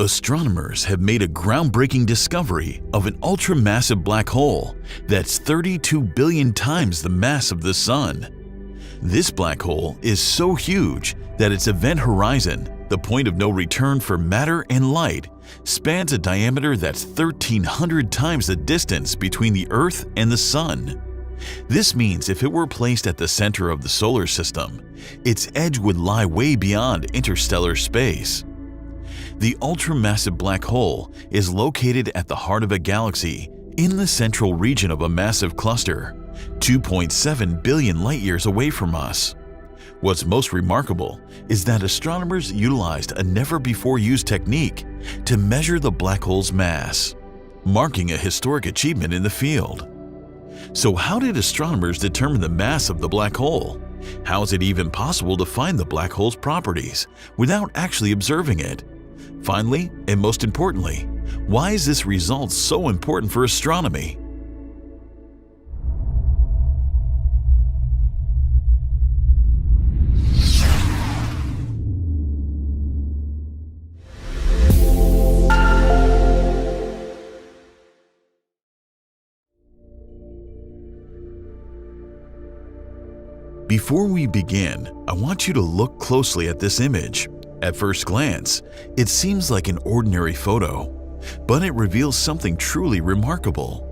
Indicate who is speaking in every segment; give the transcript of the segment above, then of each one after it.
Speaker 1: Astronomers have made a groundbreaking discovery of an ultramassive black hole that's 32 billion times the mass of the Sun. This black hole is so huge that its event horizon, the point of no return for matter and light, spans a diameter that's 1,300 times the distance between the Earth and the Sun. This means if it were placed at the center of the solar system, its edge would lie way beyond interstellar space. The ultramassive black hole is located at the heart of a galaxy in the central region of a massive cluster, 2.7 billion light-years away from us. What's most remarkable is that astronomers utilized a never-before-used technique to measure the black hole's mass, marking a historic achievement in the field. So how did astronomers determine the mass of the black hole? How is it even possible to find the black hole's properties without actually observing it? Finally, and most importantly, why is this result so important for astronomy? Before we begin, I want you to look closely at this image. At first glance, it seems like an ordinary photo, but it reveals something truly remarkable.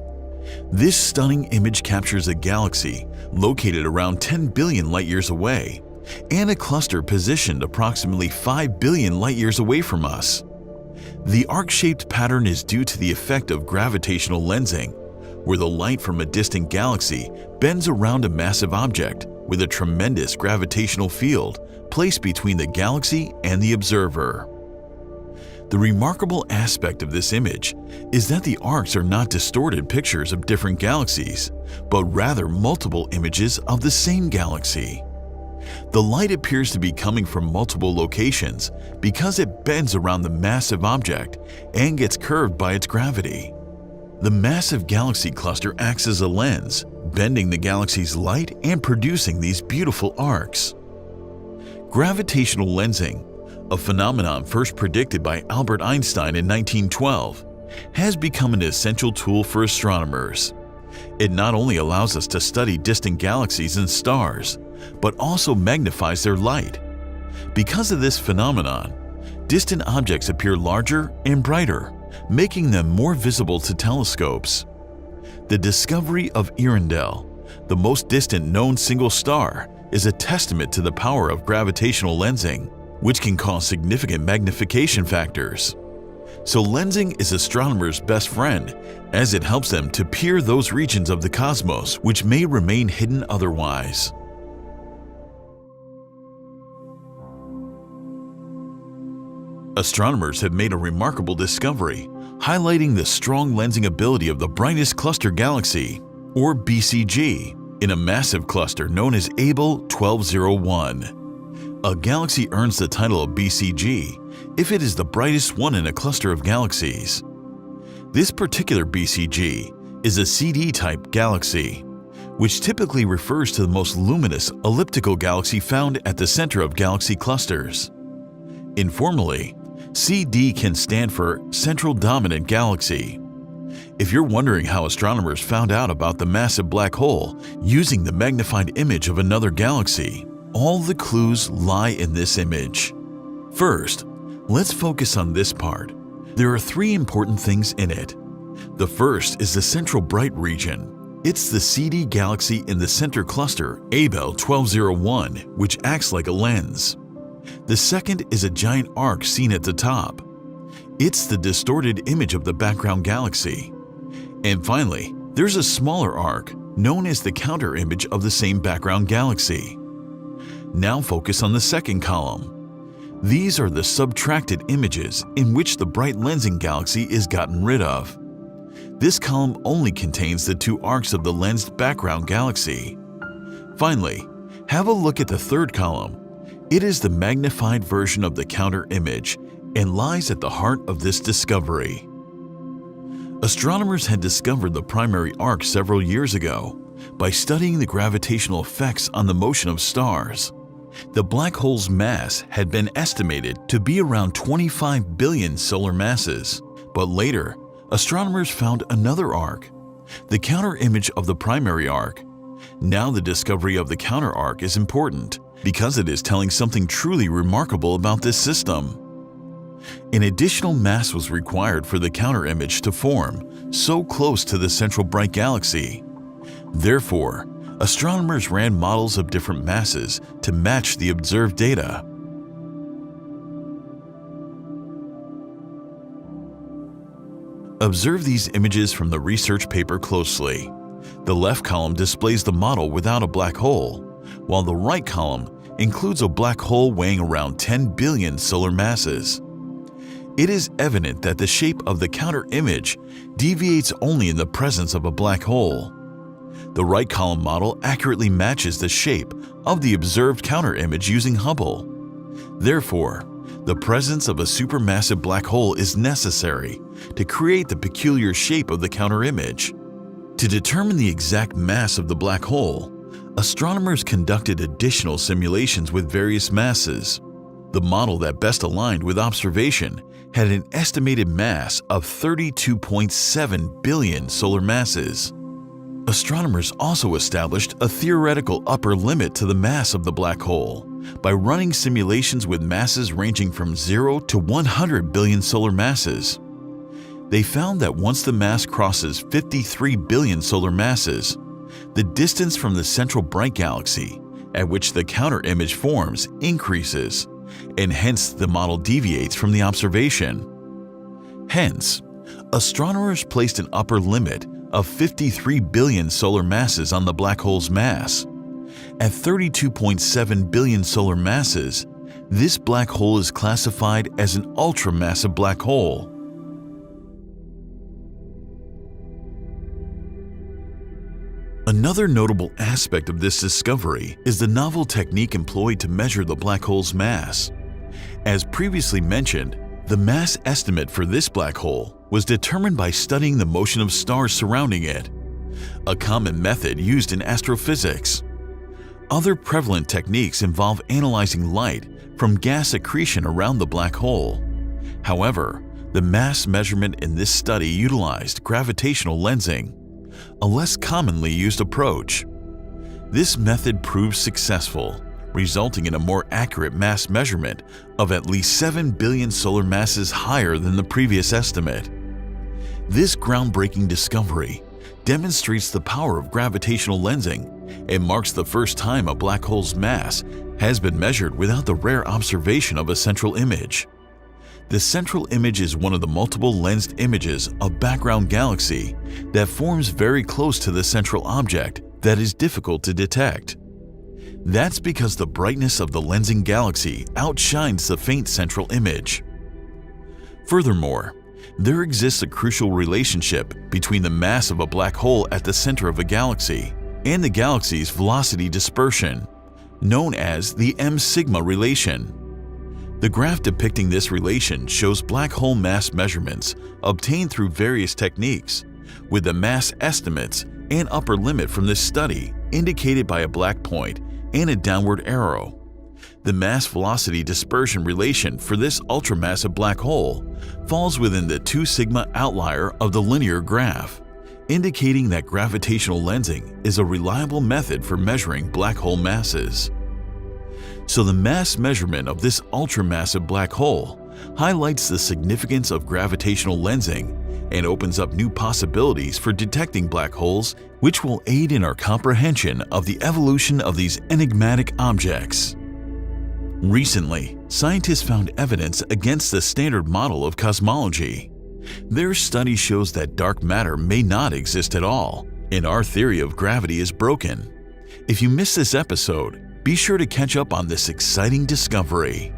Speaker 1: This stunning image captures a galaxy located around 10 billion light-years away and a cluster positioned approximately 5 billion light-years away from us. The arc-shaped pattern is due to the effect of gravitational lensing, where the light from a distant galaxy bends around a massive object with a tremendous gravitational field placed between the galaxy and the observer. The remarkable aspect of this image is that the arcs are not distorted pictures of different galaxies, but rather multiple images of the same galaxy. The light appears to be coming from multiple locations because it bends around the massive object and gets curved by its gravity. The massive galaxy cluster acts as a lens, bending the galaxy's light and producing these beautiful arcs. Gravitational lensing, a phenomenon first predicted by Albert Einstein in 1912, has become an essential tool for astronomers. It not only allows us to study distant galaxies and stars, but also magnifies their light. Because of this phenomenon, distant objects appear larger and brighter, making them more visible to telescopes. The discovery of Earendel, the most distant known single star, is a testament to the power of gravitational lensing, which can cause significant magnification factors. So lensing is astronomers' best friend, as it helps them to peer those regions of the cosmos which may remain hidden otherwise. Astronomers have made a remarkable discovery, highlighting the strong lensing ability of the brightest cluster galaxy, or BCG, in a massive cluster known as Abell 1201. A galaxy earns the title of BCG if it is the brightest one in a cluster of galaxies. This particular BCG is a CD-type galaxy, which typically refers to the most luminous elliptical galaxy found at the center of galaxy clusters. Informally, CD can stand for Central Dominant Galaxy. If you're wondering how astronomers found out about the massive black hole using the magnified image of another galaxy, all the clues lie in this image. First, let's focus on this part. There are three important things in it. The first is the central bright region. It's the CD galaxy in the center cluster, Abell 1201, which acts like a lens. The second is a giant arc seen at the top. It's the distorted image of the background galaxy. And finally, there's a smaller arc, known as the counter image of the same background galaxy. Now focus on the second column. These are the subtracted images in which the bright lensing galaxy is gotten rid of. This column only contains the two arcs of the lensed background galaxy. Finally, have a look at the third column. It is the magnified version of the counter image and lies at the heart of this discovery. Astronomers had discovered the primary arc several years ago by studying the gravitational effects on the motion of stars. The black hole's mass had been estimated to be around 25 billion solar masses, but later, astronomers found another arc, the counter image of the primary arc. Now the discovery of the counter arc is important because it is telling something truly remarkable about this system. An additional mass was required for the counter image to form so close to the central bright galaxy. Therefore, astronomers ran models of different masses to match the observed data. Observe these images from the research paper closely. The left column displays the model without a black hole, while the right column includes a black hole weighing around 10 billion solar masses. It is evident that the shape of the counter image deviates only in the presence of a black hole. The right column model accurately matches the shape of the observed counter image using Hubble. Therefore, the presence of a supermassive black hole is necessary to create the peculiar shape of the counter image. To determine the exact mass of the black hole, astronomers conducted additional simulations with various masses. The model that best aligned with observation had an estimated mass of 32.7 billion solar masses. Astronomers also established a theoretical upper limit to the mass of the black hole by running simulations with masses ranging from 0 to 100 billion solar masses. They found that once the mass crosses 53 billion solar masses, the distance from the central bright galaxy at which the counter image forms increases, and hence the model deviates from the observation. Hence, astronomers placed an upper limit of 53 billion solar masses on the black hole's mass. At 32.7 billion solar masses, this black hole is classified as an ultramassive black hole. Another notable aspect of this discovery is the novel technique employed to measure the black hole's mass. As previously mentioned, the mass estimate for this black hole was determined by studying the motion of stars surrounding it, a common method used in astrophysics. Other prevalent techniques involve analyzing light from gas accretion around the black hole. However, the mass measurement in this study utilized gravitational lensing, a less commonly used approach. This method proved successful, resulting in a more accurate mass measurement of at least 7 billion solar masses higher than the previous estimate. This groundbreaking discovery demonstrates the power of gravitational lensing and marks the first time a black hole's mass has been measured without the rare observation of a central image. The central image is one of the multiple lensed images of background galaxy that forms very close to the central object that is difficult to detect. That's because the brightness of the lensing galaxy outshines the faint central image. Furthermore, there exists a crucial relationship between the mass of a black hole at the center of a galaxy and the galaxy's velocity dispersion, known as the m-sigma relation. The graph depicting this relation shows black hole mass measurements obtained through various techniques, with the mass estimates and upper limit from this study indicated by a black point and a downward arrow. The mass-velocity dispersion relation for this ultramassive black hole falls within the 2 sigma outlier of the linear graph, indicating that gravitational lensing is a reliable method for measuring black hole masses. So the mass measurement of this ultramassive black hole highlights the significance of gravitational lensing and opens up new possibilities for detecting black holes, which will aid in our comprehension of the evolution of these enigmatic objects. Recently, scientists found evidence against the standard model of cosmology. Their study shows that dark matter may not exist at all, and our theory of gravity is broken. If you missed this episode, be sure to catch up on this exciting discovery.